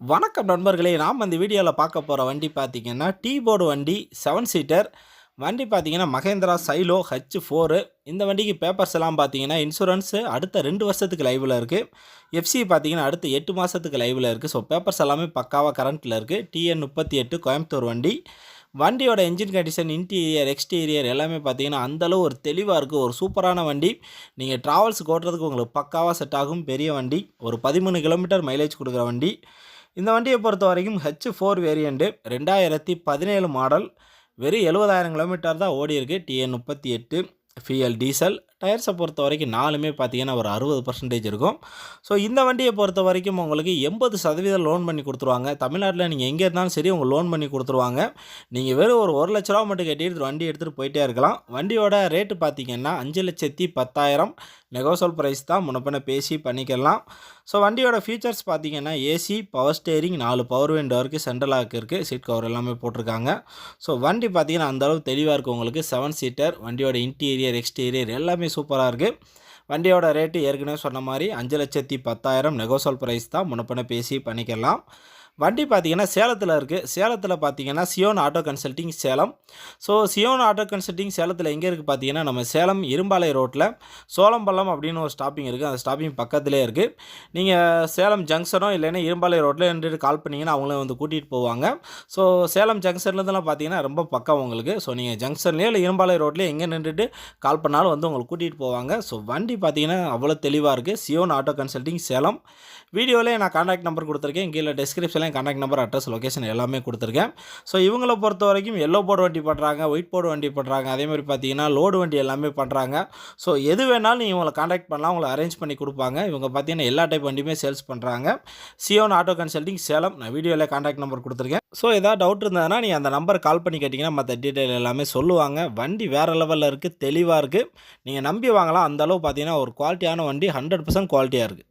வணக்கம் நண்பர்களே, நாம் இந்த வீடியோவில் பார்க்க போகிற வண்டி பார்த்தீங்கன்னா டீ போர்டு வண்டி 7 சீட்டர் வண்டி பார்த்தீங்கன்னா மகேந்திரா சைலோ H4. இந்த வண்டிக்கு பேப்பர்ஸ் எல்லாம் பார்த்தீங்கன்னா இன்சூரன்ஸு அடுத்த 2 வருஷத்துக்கு லைவில் இருக்குது. எஃப்சி பார்த்தீங்கன்னா அடுத்த 8 மாதத்துக்கு லைவில் இருக்குது. ஸோ பேப்பர்ஸ் எல்லாமே பக்காவாக கரண்ட்டில் இருக்குது. TN38 கோயம்புத்தூர் வண்டி. வண்டியோட என்ஜின் கண்டிஷன், இன்டீரியர், எக்ஸ்டீரியர் எல்லாமே பார்த்தீங்கன்னா அந்தளவு ஒரு தெளிவாக இருக்குது. ஒரு சூப்பரான வண்டி. நீங்கள் ட்ராவல்ஸுக்கு ஓட்டுறதுக்கு உங்களுக்கு பக்காவாக செட் ஆகும். பெரிய வண்டி, ஒரு 13 கிலோமீட்டர் மைலேஜ் கொடுக்குற வண்டி. இந்த வண்டியை பொறுத்த வரைக்கும் H4 வேரியண்ட்டு 2017 மாடல். வெறும் 70,000 கிலோமீட்டர் தான் ஓடி இருக்குது. TN38 ஃபியல் diesel. டயர்ஸை பொறுத்த வரைக்கும் நாலுமே பார்த்தீங்கன்னா ஒரு 60% இருக்கும். ஸோ இந்த வண்டியை பொறுத்த வரைக்கும் உங்களுக்கு 80% லோன் பண்ணி கொடுத்துருவாங்க. தமிழ்நாட்டில் நீங்கள் எங்கே இருந்தாலும் சரி உங்கள் லோன் பண்ணி கொடுத்துருவாங்க. நீங்கள் வெறும் ஒரு 1 லட்ச ரூபா மட்டும் கட்டிட்டு வண்டி எடுத்துகிட்டு போயிட்டே இருக்கலாம். வண்டியோட ரேட்டு பார்த்தீங்கன்னா 5,10,10,000 நெகோசல் ப்ரைஸ் தான். முன்னப்பின பேசி பண்ணிக்கலாம். ஸோ வண்டியோட ஃபீச்சர்ஸ் பார்த்தீங்கன்னா AC, power steering, 4 power window இருக்குது, சென்ட்ரல் லாக் இருக்குது, சீட் கவர் எல்லாமே போட்டிருக்காங்க. ஸோ வண்டி பார்த்தீங்கன்னா அந்தளவு தெளிவாக இருக்குது. உங்களுக்கு 7 சீட்டர் வண்டியோட இன்டீரியர், எக்ஸ்டீரியர் எல்லாமே சூப்பராக இருக்குது. வண்டியோட ரேட்டு ஏற்கனவே சொன்ன மாதிரி 5,10,000 நெகோசல் ப்ரைஸ் தான். முன்னப்பின பேசி பண்ணிக்கலாம். வண்டி பார்த்தீங்கன்னா சேலத்தில் இருக்குது. சேலத்தில் பார்த்தீங்கன்னா Zion auto consulting Salem. So Zion auto consulting சேலத்தில் எங்கே இருக்குது பார்த்தீங்கன்னா நம்ம சேலம் இரும்பாலை ரோட்டில் சோளம்பள்ளம் அப்படின்னு ஒரு ஸ்டாப்பிங் இருக்குது. அந்த ஸ்டாப்பிங் பக்கத்துலேயே இருக்குது. நீங்கள் சேலம் ஜங்ஷனோ இல்லைன்னா இரும்பாலை ரோட்டில் நின்றுட்டு கால் பண்ணிங்கன்னா அவங்களே வந்து கூட்டிகிட்டு போவாங்க. ஸோ சேலம் ஜங்ஷன்லேருந்துலாம் பார்த்தீங்கன்னா ரொம்ப பக்கம் உங்களுக்கு. ஸோ நீங்கள் ஜங்ஷன்லேயே இல்லை இரும்பாலை ரோட்லேயே எங்கே நின்றுட்டு கால் பண்ணாலும் வந்து உங்களுக்கு கூட்டிகிட்டு போவாங்க. ஸோ வண்டி பார்த்தீங்கன்னா அவ்வளோ தெளிவாக இருக்குது. Zion auto consulting Salem. வீடியோவிலே நான் கான்டாக்ட் நம்பர் கொடுத்துருக்கேன். கீழே டிஸ்கிரிப்ஷன்லேயும் கான்டாக்ட் நம்பர், அட்ரஸ், லொக்கேஷன் எல்லாமே கொடுத்துருக்கேன். ஸோ இவங்களை பொறுத்த வரைக்கும் எல்லோ போர்டு வண்டி பண்ணுறாங்க, ஒயிட் போர்டு வண்டி பண்ணுறாங்க, அதேமாதிரி பார்த்தீங்கன்னா லோடு வண்டி எல்லாமே பண்ணுறாங்க. ஸோ எது வேணாலும் நீங்கள் உங்களை கான்டாக்ட் பண்ணலாம், உங்களை அரேஞ்ச் பண்ணி கொடுப்பாங்க. இவங்க பார்த்தீங்கன்னா எல்லா டைப் வண்டியுமே சேல்ஸ் பண்ணுறாங்க. Zion auto consulting Salem. நான் வீடியோவில் கான்டாக்ட் நம்பர் கொடுத்துருக்கேன். ஸோ ஏதாவது டவுட் இருந்ததுன்னா நீங்கள் அந்த நம்பர் கால் பண்ணி கேட்டிங்கன்னா மற்ற டீட்டெயில் எல்லாமே சொல்லுவாங்க. வண்டி வேறு லெவலில் இருக்குது, தெளிவாக இருக்குது. நீங்கள் நம்பி வாங்கலாம். அந்தளவு பார்த்தீங்கன்னா ஒரு குவாலிட்டியான வண்டி, 100% குவாலிட்டியாக இருக்குது.